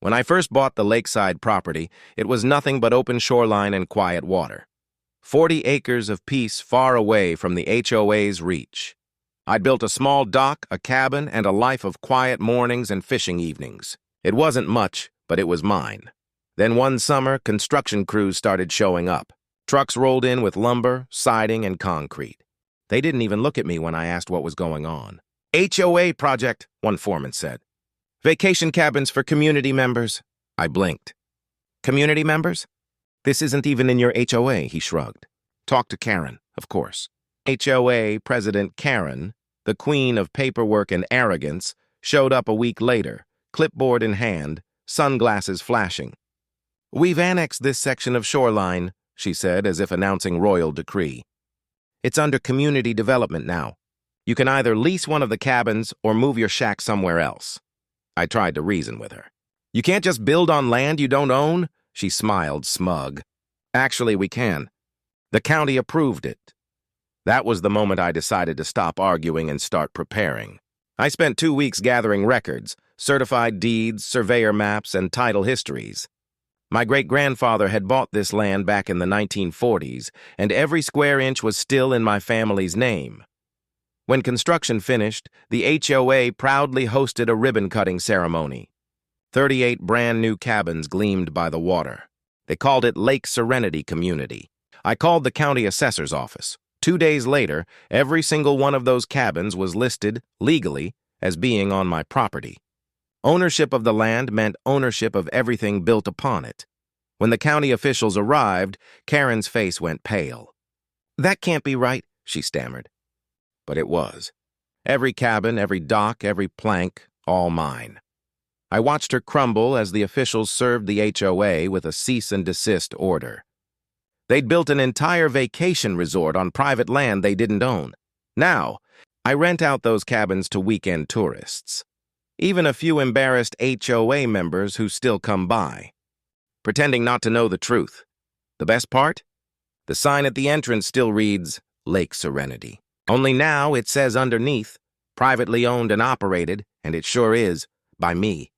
When I first bought the lakeside property, it was nothing but open shoreline and quiet water. 40 acres of peace far away from the HOA's reach. I'd built a small dock, a cabin, and a life of quiet mornings and fishing evenings. It wasn't much, but it was mine. Then one summer, construction crews started showing up. Trucks rolled in with lumber, siding, and concrete. They didn't even look at me when I asked what was going on. HOA project, one foreman said. Vacation cabins for community members. I blinked. Community members? This isn't even in your HOA, he shrugged. Talk to Karen, of course. HOA President Karen, the queen of paperwork and arrogance, showed up a week later, clipboard in hand, sunglasses flashing. We've annexed this section of Shoreline, she said, as if announcing royal decree. It's under community development now. You can either lease one of the cabins or move your shack somewhere else. I tried to reason with her. You can't just build on land you don't own? She smiled, smug. Actually, we can. The county approved it. That was the moment I decided to stop arguing and start preparing. I spent 2 weeks gathering records, certified deeds, surveyor maps, and title histories. My great-grandfather had bought this land back in the 1940s, and every square inch was still in my family's name. When construction finished, the HOA proudly hosted a ribbon-cutting ceremony. 38 brand-new cabins gleamed by the water. They called it Lake Serenity Community. I called the county assessor's office. 2 days later, every single one of those cabins was listed, legally, as being on my property. Ownership of the land meant ownership of everything built upon it. When the county officials arrived, Karen's face went pale. "That can't be right," she stammered. But it was. Every cabin, every dock, every plank, all mine. I watched her crumble as the officials served the HOA with a cease and desist order. They'd built an entire vacation resort on private land they didn't own. Now, I rent out those cabins to weekend tourists. Even a few embarrassed HOA members who still come by, pretending not to know the truth. The best part? The sign at the entrance still reads, Lake Serenity. Only now it says underneath, privately owned and operated, and it sure is, by me.